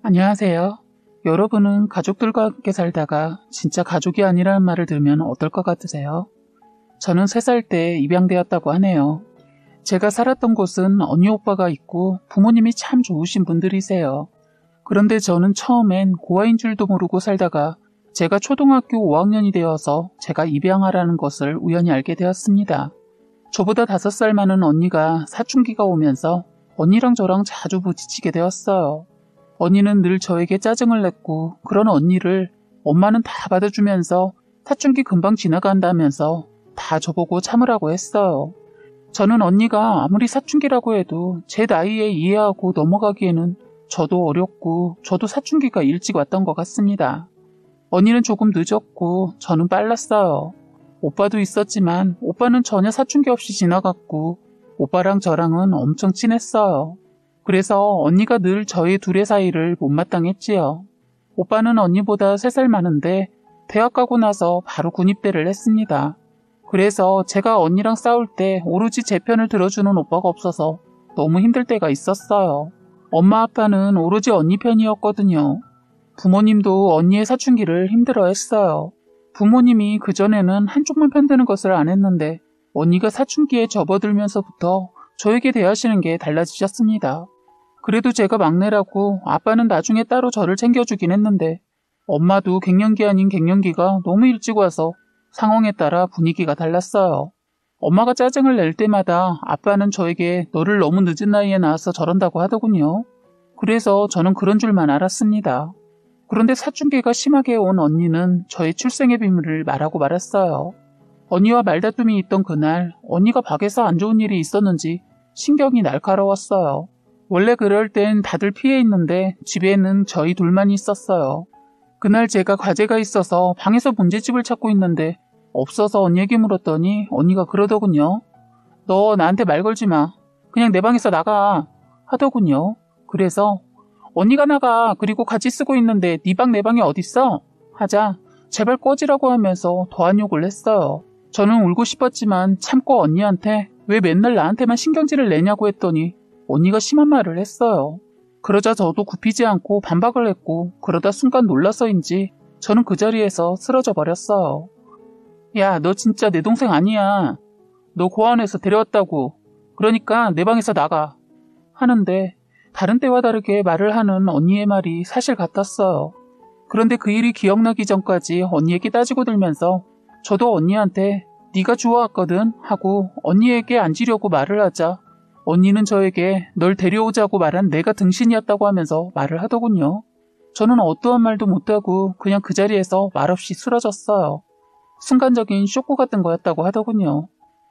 안녕하세요. 여러분은 가족들과 함께 살다가 진짜 가족이 아니라는 말을 들으면 어떨 것 같으세요? 저는 3살 때 입양되었다고 하네요. 제가 살았던 곳은 언니 오빠가 있고 부모님이 참 좋으신 분들이세요. 그런데 저는 처음엔 고아인 줄도 모르고 살다가 제가 초등학교 5학년이 되어서 제가 입양하라는 것을 우연히 알게 되었습니다. 저보다 5살 많은 언니가 사춘기가 오면서 언니랑 저랑 자주 부딪히게 되었어요. 언니는 늘 저에게 짜증을 냈고 그런 언니를 엄마는 다 받아주면서 사춘기 금방 지나간다면서 다 저보고 참으라고 했어요. 저는 언니가 아무리 사춘기라고 해도 제 나이에 이해하고 넘어가기에는 저도 어렸고 저도 사춘기가 일찍 왔던 것 같습니다. 언니는 조금 늦었고 저는 빨랐어요. 오빠도 있었지만 오빠는 전혀 사춘기 없이 지나갔고 오빠랑 저랑은 엄청 친했어요. 그래서 언니가 늘 저희 둘의 사이를 못마땅했지요. 오빠는 언니보다 3살 많은데 대학 가고 나서 바로 군입대를 했습니다. 그래서 제가 언니랑 싸울 때 오로지 제 편을 들어주는 오빠가 없어서 너무 힘들 때가 있었어요. 엄마 아빠는 오로지 언니 편이었거든요. 부모님도 언니의 사춘기를 힘들어했어요. 부모님이 그전에는 한쪽만 편드는 것을 안 했는데 언니가 사춘기에 접어들면서부터 저에게 대하시는 게 달라지셨습니다. 그래도 제가 막내라고 아빠는 나중에 따로 저를 챙겨주긴 했는데 엄마도 갱년기 아닌 갱년기가 너무 일찍 와서 상황에 따라 분위기가 달랐어요. 엄마가 짜증을 낼 때마다 아빠는 저에게 너를 너무 늦은 나이에 낳아서 저런다고 하더군요. 그래서 저는 그런 줄만 알았습니다. 그런데 사춘기가 심하게 온 언니는 저의 출생의 비밀을 말하고 말았어요. 언니와 말다툼이 있던 그날 언니가 밖에서 안 좋은 일이 있었는지 신경이 날카로웠어요. 원래 그럴 땐 다들 피해 있는데 집에는 저희 둘만 있었어요. 그날 제가 과제가 있어서 방에서 문제집을 찾고 있는데 없어서 언니에게 물었더니 언니가 그러더군요. 너 나한테 말 걸지 마. 그냥 내 방에서 나가 하더군요. 그래서 언니가 나가. 그리고 같이 쓰고 있는데 네 방 내 방이 어딨어? 하자 제발 꺼지라고 하면서 더한 욕을 했어요. 저는 울고 싶었지만 참고 언니한테 왜 맨날 나한테만 신경질을 내냐고 했더니 언니가 심한 말을 했어요. 그러자 저도 굽히지 않고 반박을 했고 그러다 순간 놀라서인지 저는 그 자리에서 쓰러져 버렸어요. 야, 너 진짜 내 동생 아니야. 너 고아원에서 데려왔다고. 그러니까 내 방에서 나가. 하는데 다른 때와 다르게 말을 하는 언니의 말이 사실 같았어요. 그런데 그 일이 기억나기 전까지 언니에게 따지고 들면서 저도 언니한테 네가 좋아왔거든 하고 언니에게 앉으려고 말을 하자 언니는 저에게 널 데려오자고 말한 내가 등신이었다고 하면서 말을 하더군요. 저는 어떠한 말도 못하고 그냥 그 자리에서 말없이 쓰러졌어요. 순간적인 쇼크 같은 거였다고 하더군요.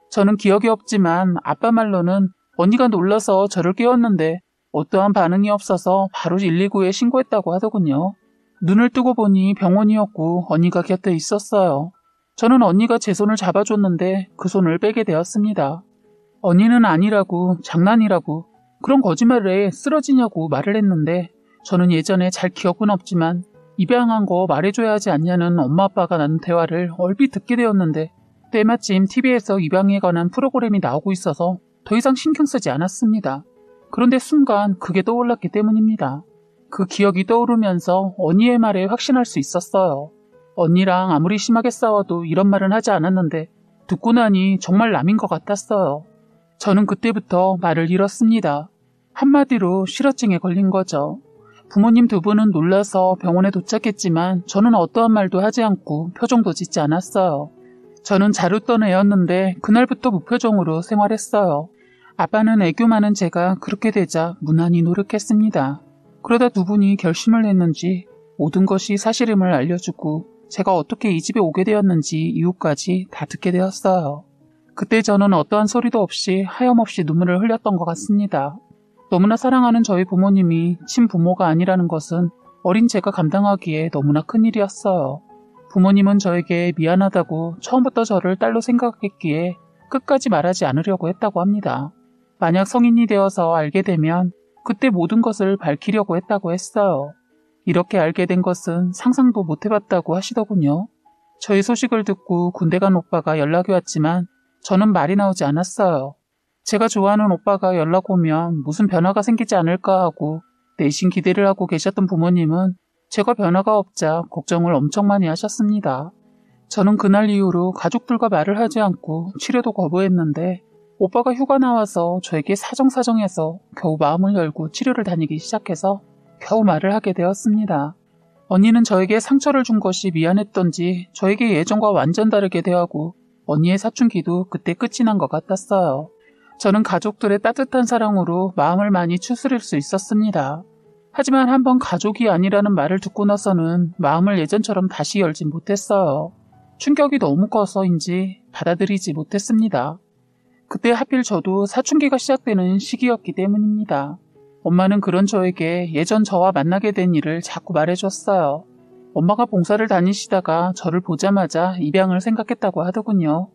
저는 기억이 없지만 아빠 말로는 언니가 놀라서 저를 깨웠는데 어떠한 반응이 없어서 바로 119에 신고했다고 하더군요. 눈을 뜨고 보니 병원이었고 언니가 곁에 있었어요. 저는 언니가 제 손을 잡아줬는데 그 손을 빼게 되었습니다. 언니는 아니라고 장난이라고 그런 거짓말에 쓰러지냐고 말을 했는데 저는 예전에 잘 기억은 없지만 입양한 거 말해줘야 하지 않냐는 엄마 아빠가 나눈 대화를 얼핏 듣게 되었는데 때마침 TV에서 입양에 관한 프로그램이 나오고 있어서 더 이상 신경 쓰지 않았습니다. 그런데 순간 그게 떠올랐기 때문입니다. 그 기억이 떠오르면서 언니의 말에 확신할 수 있었어요. 언니랑 아무리 심하게 싸워도 이런 말은 하지 않았는데 듣고 나니 정말 남인 것 같았어요. 저는 그때부터 말을 잃었습니다. 한마디로 실어증에 걸린 거죠. 부모님 2분은 놀라서 병원에 도착했지만 저는 어떠한 말도 하지 않고 표정도 짓지 않았어요. 저는 자르던 애였는데 그날부터 무표정으로 생활했어요. 아빠는 애교 많은 제가 그렇게 되자 무난히 노력했습니다. 그러다 2분이 결심을 했는지 모든 것이 사실임을 알려주고 제가 어떻게 이 집에 오게 되었는지 이유까지 다 듣게 되었어요. 그때 저는 어떠한 소리도 없이 하염없이 눈물을 흘렸던 것 같습니다. 너무나 사랑하는 저희 부모님이 친부모가 아니라는 것은 어린 제가 감당하기에 너무나 큰일이었어요. 부모님은 저에게 미안하다고 처음부터 저를 딸로 생각했기에 끝까지 말하지 않으려고 했다고 합니다. 만약 성인이 되어서 알게 되면 그때 모든 것을 밝히려고 했다고 했어요. 이렇게 알게 된 것은 상상도 못 해봤다고 하시더군요. 저희 소식을 듣고 군대 간 오빠가 연락이 왔지만 저는 말이 나오지 않았어요. 제가 좋아하는 오빠가 연락 오면 무슨 변화가 생기지 않을까 하고 내심 기대를 하고 계셨던 부모님은 제가 변화가 없자 걱정을 엄청 많이 하셨습니다. 저는 그날 이후로 가족들과 말을 하지 않고 치료도 거부했는데 오빠가 휴가 나와서 저에게 사정사정해서 겨우 마음을 열고 치료를 다니기 시작해서 겨우 말을 하게 되었습니다. 언니는 저에게 상처를 준 것이 미안했던지 저에게 예전과 완전 다르게 대하고 언니의 사춘기도 그때 끝이 난 것 같았어요. 저는 가족들의 따뜻한 사랑으로 마음을 많이 추스릴 수 있었습니다. 하지만 한번 가족이 아니라는 말을 듣고 나서는 마음을 예전처럼 다시 열진 못했어요. 충격이 너무 커서인지 받아들이지 못했습니다. 그때 하필 저도 사춘기가 시작되는 시기였기 때문입니다. 엄마는 그런 저에게 예전 저와 만나게 된 일을 자꾸 말해줬어요. 엄마가 봉사를 다니시다가 저를 보자마자 입양을 생각했다고 하더군요.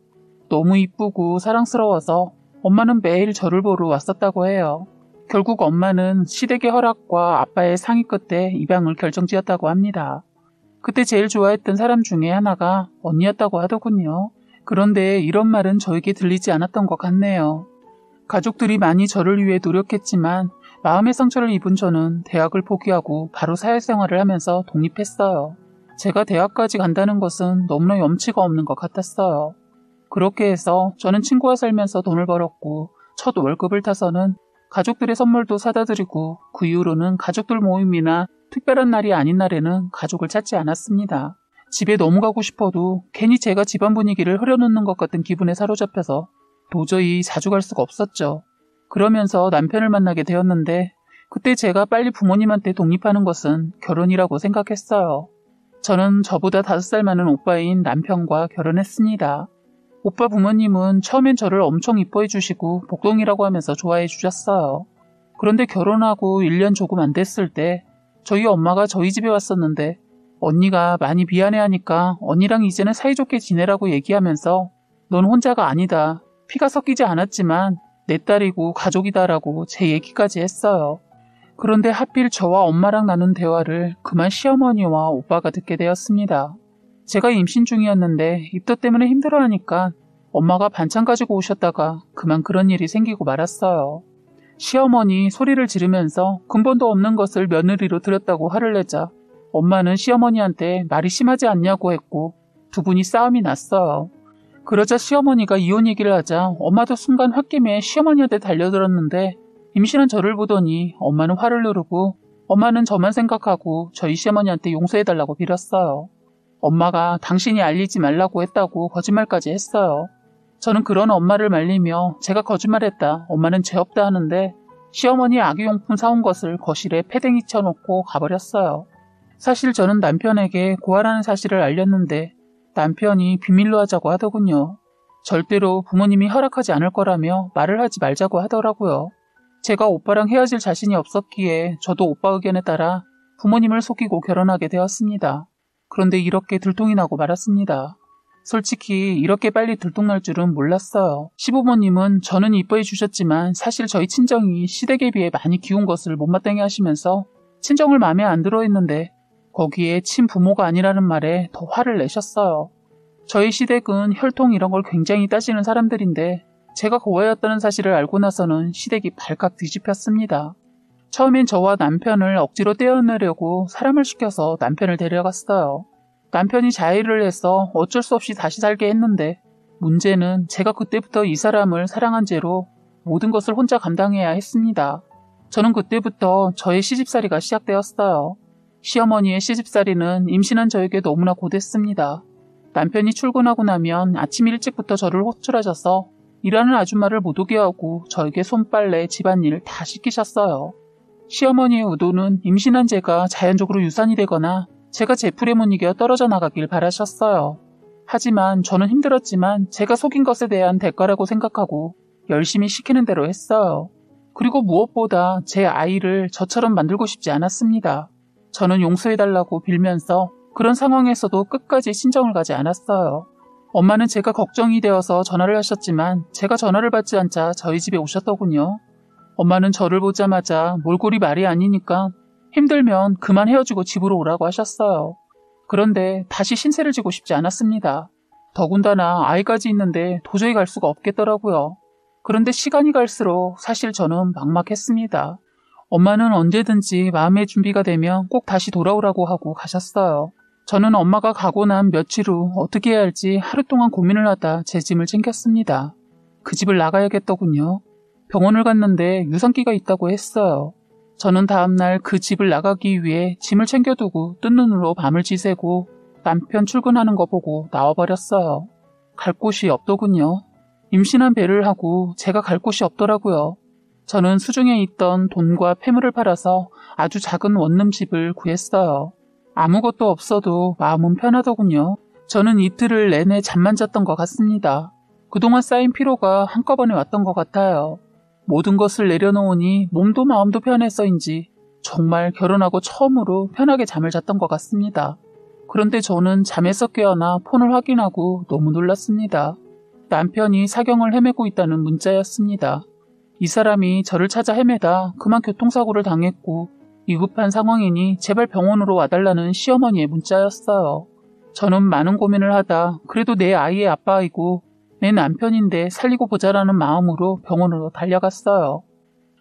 너무 이쁘고 사랑스러워서 엄마는 매일 저를 보러 왔었다고 해요. 결국 엄마는 시댁의 허락과 아빠의 상의 끝에 입양을 결정지었다고 합니다. 그때 제일 좋아했던 사람 중에 하나가 언니였다고 하더군요. 그런데 이런 말은 저에게 들리지 않았던 것 같네요. 가족들이 많이 저를 위해 노력했지만 마음의 상처를 입은 저는 대학을 포기하고 바로 사회생활을 하면서 독립했어요. 제가 대학까지 간다는 것은 너무나 염치가 없는 것 같았어요. 그렇게 해서 저는 친구와 살면서 돈을 벌었고 첫 월급을 타서는 가족들의 선물도 사다 드리고 그 이후로는 가족들 모임이나 특별한 날이 아닌 날에는 가족을 찾지 않았습니다. 집에 너무 가고 싶어도 괜히 제가 집안 분위기를 흐려놓는 것 같은 기분에 사로잡혀서 도저히 자주 갈 수가 없었죠. 그러면서 남편을 만나게 되었는데 그때 제가 빨리 부모님한테 독립하는 것은 결혼이라고 생각했어요. 저는 저보다 5살 많은 오빠인 남편과 결혼했습니다. 오빠 부모님은 처음엔 저를 엄청 이뻐해 주시고 복동이라고 하면서 좋아해 주셨어요. 그런데 결혼하고 1년 조금 안 됐을 때 저희 엄마가 저희 집에 왔었는데 언니가 많이 미안해하니까 언니랑 이제는 사이좋게 지내라고 얘기하면서 넌 혼자가 아니다. 피가 섞이지 않았지만 내 딸이고 가족이다라고 제 얘기까지 했어요. 그런데 하필 저와 엄마랑 나눈 대화를 그만 시어머니와 오빠가 듣게 되었습니다. 제가 임신 중이었는데 입덧 때문에 힘들어하니까 엄마가 반찬 가지고 오셨다가 그만 그런 일이 생기고 말았어요. 시어머니 소리를 지르면서 근본도 없는 것을 며느리로 들였다고 화를 내자 엄마는 시어머니한테 말이 심하지 않냐고 했고 두 분이 싸움이 났어요. 그러자 시어머니가 이혼 얘기를 하자 엄마도 순간 홧김에 시어머니한테 달려들었는데 임신한 저를 보더니 엄마는 화를 누르고 엄마는 저만 생각하고 저희 시어머니한테 용서해달라고 빌었어요. 엄마가 당신이 알리지 말라고 했다고 거짓말까지 했어요. 저는 그런 엄마를 말리며 제가 거짓말했다. 엄마는 죄 없다 하는데 시어머니 아기용품 사온 것을 거실에 패댕이 쳐놓고 가버렸어요. 사실 저는 남편에게 고아라는 사실을 알렸는데 남편이 비밀로 하자고 하더군요. 절대로 부모님이 허락하지 않을 거라며 말을 하지 말자고 하더라고요. 제가 오빠랑 헤어질 자신이 없었기에 저도 오빠 의견에 따라 부모님을 속이고 결혼하게 되었습니다. 그런데 이렇게 들통이 나고 말았습니다. 솔직히 이렇게 빨리 들통날 줄은 몰랐어요. 시부모님은 저는 이뻐해 주셨지만 사실 저희 친정이 시댁에 비해 많이 기운 것을 못마땅해 하시면서 친정을 마음에 안 들어 했는데 거기에 친부모가 아니라는 말에 더 화를 내셨어요. 저희 시댁은 혈통 이런 걸 굉장히 따지는 사람들인데 제가 고아였다는 사실을 알고 나서는 시댁이 발칵 뒤집혔습니다. 처음엔 저와 남편을 억지로 떼어내려고 사람을 시켜서 남편을 데려갔어요. 남편이 자해를 해서 어쩔 수 없이 다시 살게 했는데 문제는 제가 그때부터 이 사람을 사랑한 죄로 모든 것을 혼자 감당해야 했습니다. 저는 그때부터 저의 시집살이가 시작되었어요. 시어머니의 시집살이는 임신한 저에게 너무나 고됐습니다. 남편이 출근하고 나면 아침 일찍부터 저를 호출하셔서 일하는 아줌마를 못 오게 하고 저에게 손빨래, 집안일 다 시키셨어요. 시어머니의 의도는 임신한 제가 자연적으로 유산이 되거나 제가 제풀에 못 이겨 떨어져 나가길 바라셨어요. 하지만 저는 힘들었지만 제가 속인 것에 대한 대가라고 생각하고 열심히 시키는 대로 했어요. 그리고 무엇보다 제 아이를 저처럼 만들고 싶지 않았습니다. 저는 용서해달라고 빌면서 그런 상황에서도 끝까지 친정을 가지 않았어요. 엄마는 제가 걱정이 되어서 전화를 하셨지만 제가 전화를 받지 않자 저희 집에 오셨더군요. 엄마는 저를 보자마자 몰골이 말이 아니니까 힘들면 그만 헤어지고 집으로 오라고 하셨어요. 그런데 다시 신세를 지고 싶지 않았습니다. 더군다나 아이까지 있는데 도저히 갈 수가 없겠더라고요. 그런데 시간이 갈수록 사실 저는 막막했습니다. 엄마는 언제든지 마음의 준비가 되면 꼭 다시 돌아오라고 하고 가셨어요. 저는 엄마가 가고 난 며칠 후 어떻게 해야 할지 하루 동안 고민을 하다 제 짐을 챙겼습니다. 그 집을 나가야겠더군요. 병원을 갔는데 유산기가 있다고 했어요. 저는 다음날 그 집을 나가기 위해 짐을 챙겨두고 뜬 눈으로 밤을 지새고 남편 출근하는 거 보고 나와버렸어요. 갈 곳이 없더군요. 임신한 배를 하고 제가 갈 곳이 없더라고요. 저는 수중에 있던 돈과 폐물을 팔아서 아주 작은 원룸집을 구했어요. 아무것도 없어도 마음은 편하더군요. 저는 이틀을 내내 잠만 잤던 것 같습니다. 그동안 쌓인 피로가 한꺼번에 왔던 것 같아요. 모든 것을 내려놓으니 몸도 마음도 편해서인지 정말 결혼하고 처음으로 편하게 잠을 잤던 것 같습니다. 그런데 저는 잠에서 깨어나 폰을 확인하고 너무 놀랐습니다. 남편이 사경을 헤매고 있다는 문자였습니다. 이 사람이 저를 찾아 헤매다 그만 교통사고를 당했고 위급한 상황이니 제발 병원으로 와달라는 시어머니의 문자였어요. 저는 많은 고민을 하다 그래도 내 아이의 아빠이고 내 남편인데 살리고 보자라는 마음으로 병원으로 달려갔어요.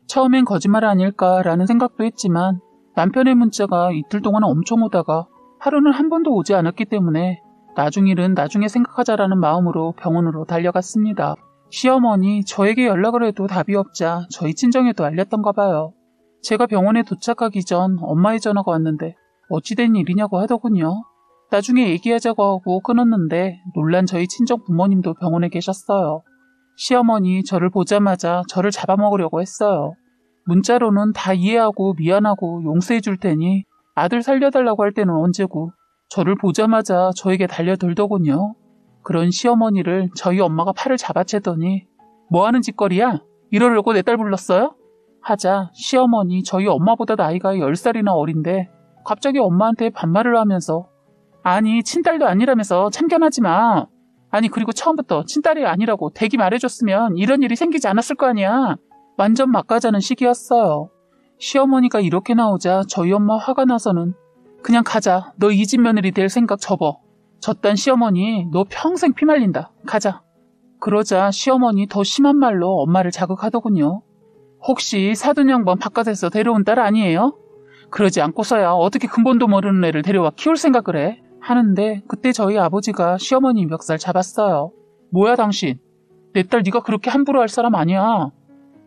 처음엔 거짓말 아닐까라는 생각도 했지만 남편의 문자가 이틀 동안 엄청 오다가 하루는 한 번도 오지 않았기 때문에 나중 일은 나중에 생각하자라는 마음으로 병원으로 달려갔습니다. 시어머니 저에게 연락을 해도 답이 없자 저희 친정에도 알렸던가 봐요. 제가 병원에 도착하기 전 엄마의 전화가 왔는데 어찌된 일이냐고 하더군요. 나중에 얘기하자고 하고 끊었는데 놀란 저희 친정 부모님도 병원에 계셨어요. 시어머니 저를 보자마자 저를 잡아먹으려고 했어요. 문자로는 다 이해하고 미안하고 용서해 줄 테니 아들 살려달라고 할 때는 언제고 저를 보자마자 저에게 달려들더군요. 그런 시어머니를 저희 엄마가 팔을 잡아채더니 뭐하는 짓거리야? 이러려고 내 딸 불렀어요? 하자 시어머니 저희 엄마보다 나이가 10살이나 어린데 갑자기 엄마한테 반말을 하면서 아니 친딸도 아니라면서 참견하지 마. 아니 그리고 처음부터 친딸이 아니라고 대기 말해줬으면 이런 일이 생기지 않았을 거 아니야. 완전 막가자는 시기였어요. 시어머니가 이렇게 나오자 저희 엄마 화가 나서는 그냥 가자. 너 이 집 며느리 될 생각 접어. 저딴 시어머니 너 평생 피말린다. 가자. 그러자 시어머니 더 심한 말로 엄마를 자극하더군요. 혹시 사돈 양반 바깥에서 데려온 딸 아니에요? 그러지 않고서야 어떻게 근본도 모르는 애를 데려와 키울 생각을 해? 하는데 그때 저희 아버지가 시어머니 멱살 잡았어요. 뭐야 당신? 내 딸 네가 그렇게 함부로 할 사람 아니야.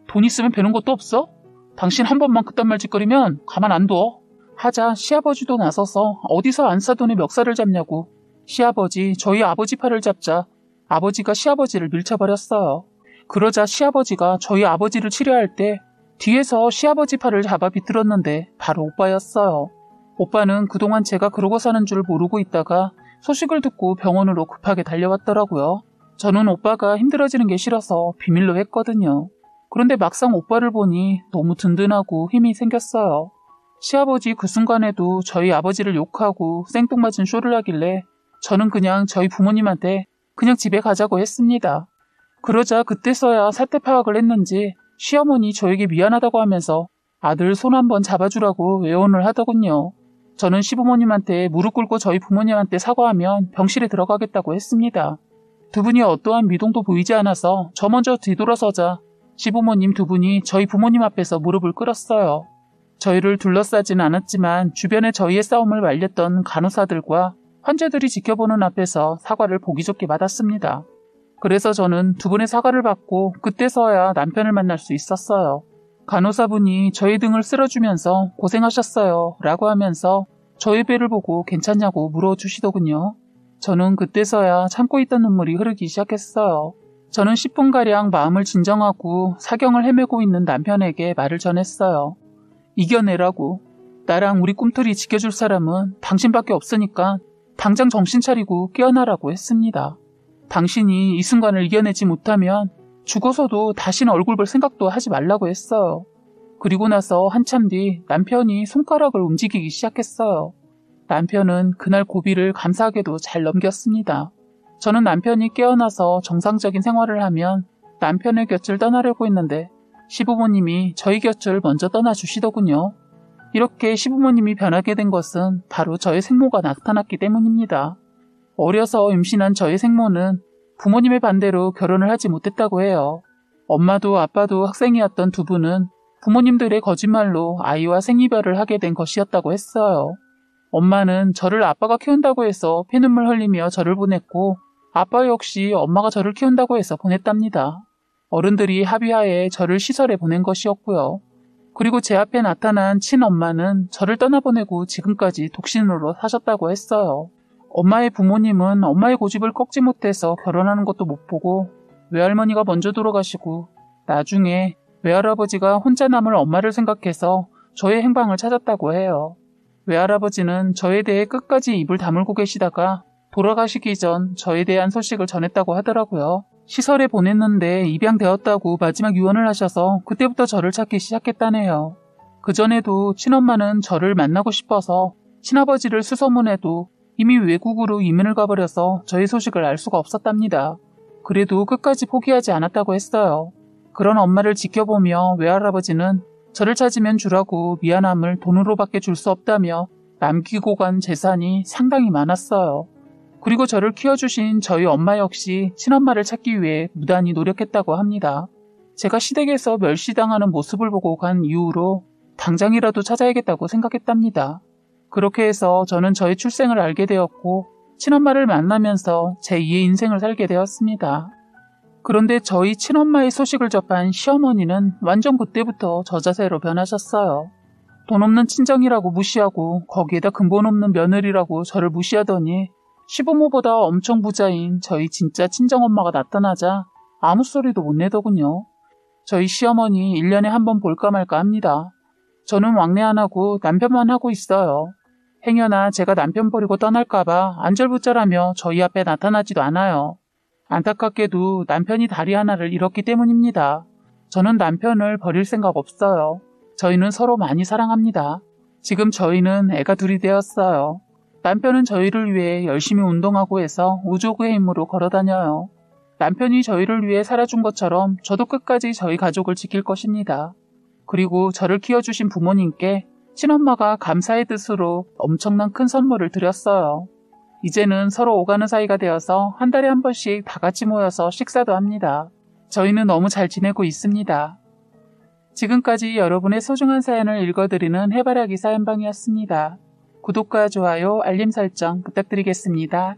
돈 있으면 배는 것도 없어? 당신 한 번만 그딴 말 짓거리면 가만 안 둬. 하자 시아버지도 나서서 어디서 안 사돈의 멱살을 잡냐고 시아버지 저희 아버지 팔을 잡자 아버지가 시아버지를 밀쳐버렸어요. 그러자 시아버지가 저희 아버지를 치료할 때 뒤에서 시아버지 팔을 잡아 비틀었는데 바로 오빠였어요. 오빠는 그동안 제가 그러고 사는 줄 모르고 있다가 소식을 듣고 병원으로 급하게 달려왔더라고요. 저는 오빠가 힘들어지는 게 싫어서 비밀로 했거든요. 그런데 막상 오빠를 보니 너무 든든하고 힘이 생겼어요. 시아버지 그 순간에도 저희 아버지를 욕하고 생뚱맞은 쇼를 하길래 저는 그냥 저희 부모님한테 그냥 집에 가자고 했습니다. 그러자 그때서야 사태 파악을 했는지 시어머니 저에게 미안하다고 하면서 아들 손 한번 잡아주라고 애원을 하더군요. 저는 시부모님한테 무릎 꿇고 저희 부모님한테 사과하면 병실에 들어가겠다고 했습니다. 두 분이 어떠한 미동도 보이지 않아서 저 먼저 뒤돌아서자 시부모님 두 분이 저희 부모님 앞에서 무릎을 꿇었어요. 저희를 둘러싸진 않았지만 주변에 저희의 싸움을 말렸던 간호사들과 환자들이 지켜보는 앞에서 사과를 보기 좋게 받았습니다. 그래서 저는 두 분의 사과를 받고 그때서야 남편을 만날 수 있었어요. 간호사분이 저희 등을 쓸어주면서 고생하셨어요 라고 하면서 저희 배를 보고 괜찮냐고 물어주시더군요. 저는 그때서야 참고 있던 눈물이 흐르기 시작했어요. 저는 10분가량 마음을 진정하고 사경을 헤매고 있는 남편에게 말을 전했어요. 이겨내라고. 나랑 우리 꿈틀이 지켜줄 사람은 당신밖에 없으니까 당장 정신 차리고 깨어나라고 했습니다. 당신이 이 순간을 이겨내지 못하면 죽어서도 다시는 얼굴 볼 생각도 하지 말라고 했어요. 그리고 나서 한참 뒤 남편이 손가락을 움직이기 시작했어요. 남편은 그날 고비를 감사하게도 잘 넘겼습니다. 저는 남편이 깨어나서 정상적인 생활을 하면 남편의 곁을 떠나려고 했는데 시부모님이 저희 곁을 먼저 떠나주시더군요. 이렇게 시부모님이 변하게 된 것은 바로 저의 생모가 나타났기 때문입니다. 어려서 임신한 저의 생모는 부모님의 반대로 결혼을 하지 못했다고 해요. 엄마도 아빠도 학생이었던 두 분은 부모님들의 거짓말로 아이와 생이별을 하게 된 것이었다고 했어요. 엄마는 저를 아빠가 키운다고 해서 피눈물 흘리며 저를 보냈고 아빠 역시 엄마가 저를 키운다고 해서 보냈답니다. 어른들이 합의하에 저를 시설에 보낸 것이었고요. 그리고 제 앞에 나타난 친엄마는 저를 떠나보내고 지금까지 독신으로 사셨다고 했어요. 엄마의 부모님은 엄마의 고집을 꺾지 못해서 결혼하는 것도 못 보고 외할머니가 먼저 돌아가시고 나중에 외할아버지가 혼자 남을 엄마를 생각해서 저의 행방을 찾았다고 해요. 외할아버지는 저에 대해 끝까지 입을 다물고 계시다가 돌아가시기 전 저에 대한 소식을 전했다고 하더라고요. 시설에 보냈는데 입양되었다고 마지막 유언을 하셔서 그때부터 저를 찾기 시작했다네요. 그전에도 친엄마는 저를 만나고 싶어서 친아버지를 수소문해도 이미 외국으로 이민을 가버려서 저의 소식을 알 수가 없었답니다. 그래도 끝까지 포기하지 않았다고 했어요. 그런 엄마를 지켜보며 외할아버지는 저를 찾으면 주라고 미안함을 돈으로밖에 줄 수 없다며 남기고 간 재산이 상당히 많았어요. 그리고 저를 키워주신 저희 엄마 역시 친엄마를 찾기 위해 무단히 노력했다고 합니다. 제가 시댁에서 멸시당하는 모습을 보고 간 이후로 당장이라도 찾아야겠다고 생각했답니다. 그렇게 해서 저는 저의 출생을 알게 되었고 친엄마를 만나면서 제2의 인생을 살게 되었습니다. 그런데 저희 친엄마의 소식을 접한 시어머니는 완전 그때부터 저자세로 변하셨어요. 돈 없는 친정이라고 무시하고 거기에다 근본 없는 며느리라고 저를 무시하더니 시부모보다 엄청 부자인 저희 진짜 친정엄마가 나타나자 아무 소리도 못 내더군요. 저희 시어머니 1년에 한 번 볼까 말까 합니다. 저는 왕래 안 하고 남편만 하고 있어요. 행여나 제가 남편 버리고 떠날까봐 안절부절하며 저희 앞에 나타나지도 않아요. 안타깝게도 남편이 다리 하나를 잃었기 때문입니다. 저는 남편을 버릴 생각 없어요. 저희는 서로 많이 사랑합니다. 지금 저희는 애가 둘이 되었어요. 남편은 저희를 위해 열심히 운동하고 해서 우족의 힘으로 걸어다녀요. 남편이 저희를 위해 살아준 것처럼 저도 끝까지 저희 가족을 지킬 것입니다. 그리고 저를 키워주신 부모님께 친엄마가 감사의 뜻으로 엄청난 큰 선물을 드렸어요. 이제는 서로 오가는 사이가 되어서 한 달에 한 번씩 다 같이 모여서 식사도 합니다. 저희는 너무 잘 지내고 있습니다. 지금까지 여러분의 소중한 사연을 읽어드리는 해바라기 사연방이었습니다. 구독과 좋아요, 알림 설정 부탁드리겠습니다.